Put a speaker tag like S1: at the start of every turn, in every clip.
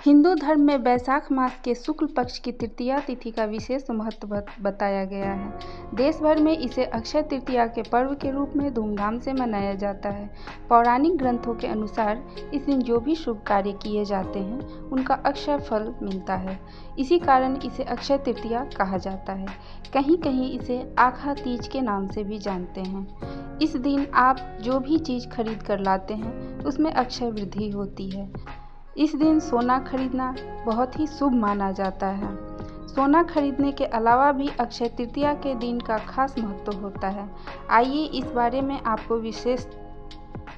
S1: हिंदू धर्म में वैशाख मास के शुक्ल पक्ष की तृतीया तिथि का विशेष महत्व बताया गया है। देश भर में इसे अक्षय तृतीया के पर्व के रूप में धूमधाम से मनाया जाता है। पौराणिक ग्रंथों के अनुसार इस दिन जो भी शुभ कार्य किए जाते हैं उनका अक्षय फल मिलता है। इसी कारण इसे अक्षय तृतीया कहा जाता है। कहीं कहीं इसे आखा तीज के नाम से भी जानते हैं। इस दिन आप जो भी चीज़ खरीद कर लाते हैं उसमें अक्षय वृद्धि होती है। इस दिन सोना खरीदना बहुत ही शुभ माना जाता है। सोना खरीदने के अलावा भी अक्षय तृतीया के दिन का खास महत्व होता है। आइए इस बारे में आपको विशेष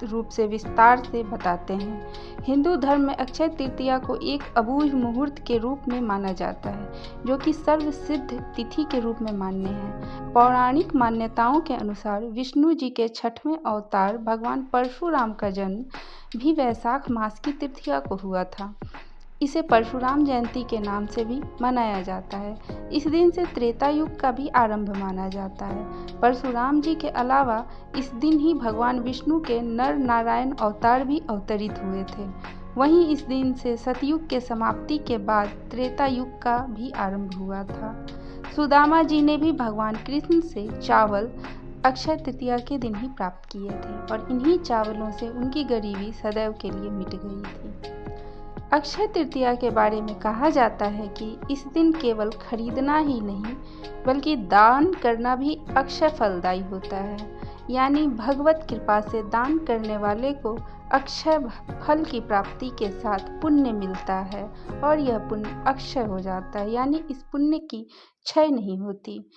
S1: रूप से विस्तार से बताते हैं। हिंदू धर्म में अक्षय तृतीया को एक अबूझ मुहूर्त के रूप में माना जाता है, जो कि सर्वसिद्ध तिथि के रूप में मान्य है। पौराणिक मान्यताओं के अनुसार विष्णु जी के 6वें अवतार भगवान परशुराम का जन्म भी वैशाख मास की तृतीया को हुआ था। इसे परशुराम जयंती के नाम से भी मनाया जाता है। इस दिन से त्रेता युग का भी आरंभ माना जाता है। परशुराम जी के अलावा इस दिन ही भगवान विष्णु के नर नारायण अवतार भी अवतरित हुए थे। वहीं इस दिन से सतयुग के समाप्ति के बाद त्रेता युग का भी आरंभ हुआ था। सुदामा जी ने भी भगवान कृष्ण से चावल अक्षय तृतीया के दिन ही प्राप्त किए थे और इन्हीं चावलों से उनकी गरीबी सदैव के लिए मिट गई थी। अक्षय तृतीया के बारे में कहा जाता है कि इस दिन केवल खरीदना ही नहीं बल्कि दान करना भी अक्षय फलदायी होता है। यानी भगवत कृपा से दान करने वाले को अक्षय फल की प्राप्ति के साथ पुण्य मिलता है और यह पुण्य अक्षय हो जाता है, यानी इस पुण्य की क्षय नहीं होती।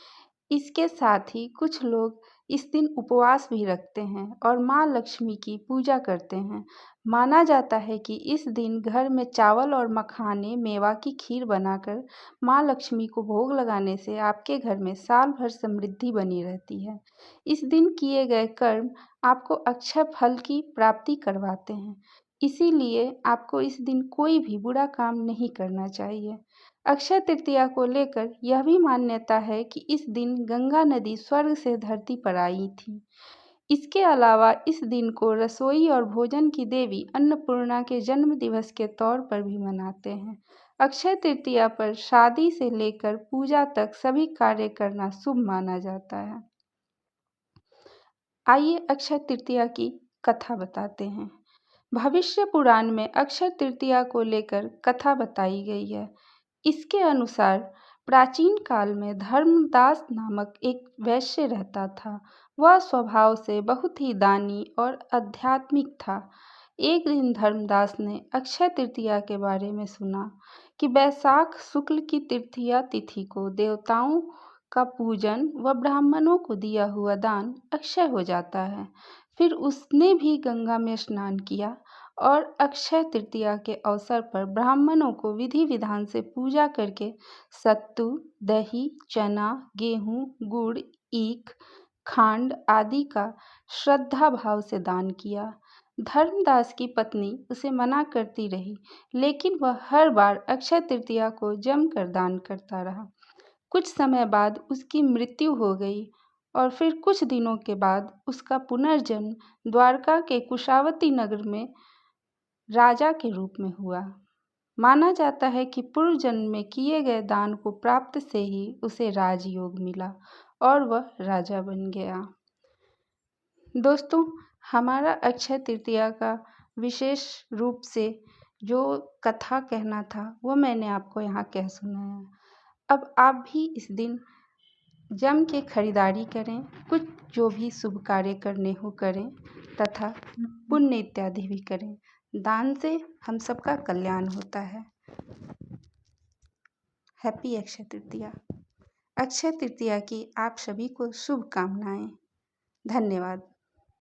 S1: इसके साथ ही कुछ लोग इस दिन उपवास भी रखते हैं और माँ लक्ष्मी की पूजा करते हैं। माना जाता है कि इस दिन घर में चावल और मखाने मेवा की खीर बनाकर माँ लक्ष्मी को भोग लगाने से आपके घर में साल भर समृद्धि बनी रहती है। इस दिन किए गए कर्म आपको अक्षय फल की प्राप्ति करवाते हैं। इसीलिए आपको इस दिन कोई भी बुरा काम नहीं करना चाहिए। अक्षय तृतीया को लेकर यह भी मान्यता है कि इस दिन गंगा नदी स्वर्ग से धरती पर आई थी। इसके अलावा इस दिन को रसोई और भोजन की देवी अन्नपूर्णा के जन्म दिवस के तौर पर भी मनाते हैं। अक्षय तृतीया पर शादी से लेकर पूजा तक सभी कार्य करना शुभ माना जाता है। आइए अक्षय तृतीया की कथा बताते हैं। भविष्य पुराण में अक्षय तृतीया को लेकर कथा बताई गई है। इसके अनुसार प्राचीन काल में धर्मदास नामक एक वैश्य रहता था। वह स्वभाव से बहुत ही दानी और आध्यात्मिक था। एक दिन धर्मदास ने अक्षय तृतीया के बारे में सुना कि वैशाख शुक्ल की तृतीया तिथि को देवताओं का पूजन व ब्राह्मणों को दिया हुआ दान अक्षय हो जाता है। फिर उसने भी गंगा में स्नान किया और अक्षय तृतीया के अवसर पर ब्राह्मणों को विधि विधान से पूजा करके सत्तू, दही, चना, गेहूं, गुड़, ईख, खांड आदि का श्रद्धा भाव से दान किया। धर्मदास की पत्नी उसे मना करती रही, लेकिन वह हर बार अक्षय तृतीया को जमकर दान करता रहा। कुछ समय बाद उसकी मृत्यु हो गई और फिर कुछ दिनों के बाद उसका पुनर्जन्म द्वारका के कुशावती नगर में राजा के रूप में हुआ। माना जाता है कि पूर्व जन्म में किए गए दान को प्राप्त से ही उसे राजयोग मिला और वह राजा बन गया। दोस्तों, हमारा अक्षय तृतीया का विशेष रूप से जो कथा कहना था वो मैंने आपको यहाँ कह सुनाया। अब आप भी इस दिन जम के खरीदारी करें, कुछ जो भी शुभ कार्य करने हो करें तथा पुण्य इत्यादि भी करें। दान से हम सबका कल्याण होता है। हैप्पी अक्षय तृतीया। अक्षय तृतीया की आप सभी को शुभकामनाएं। धन्यवाद।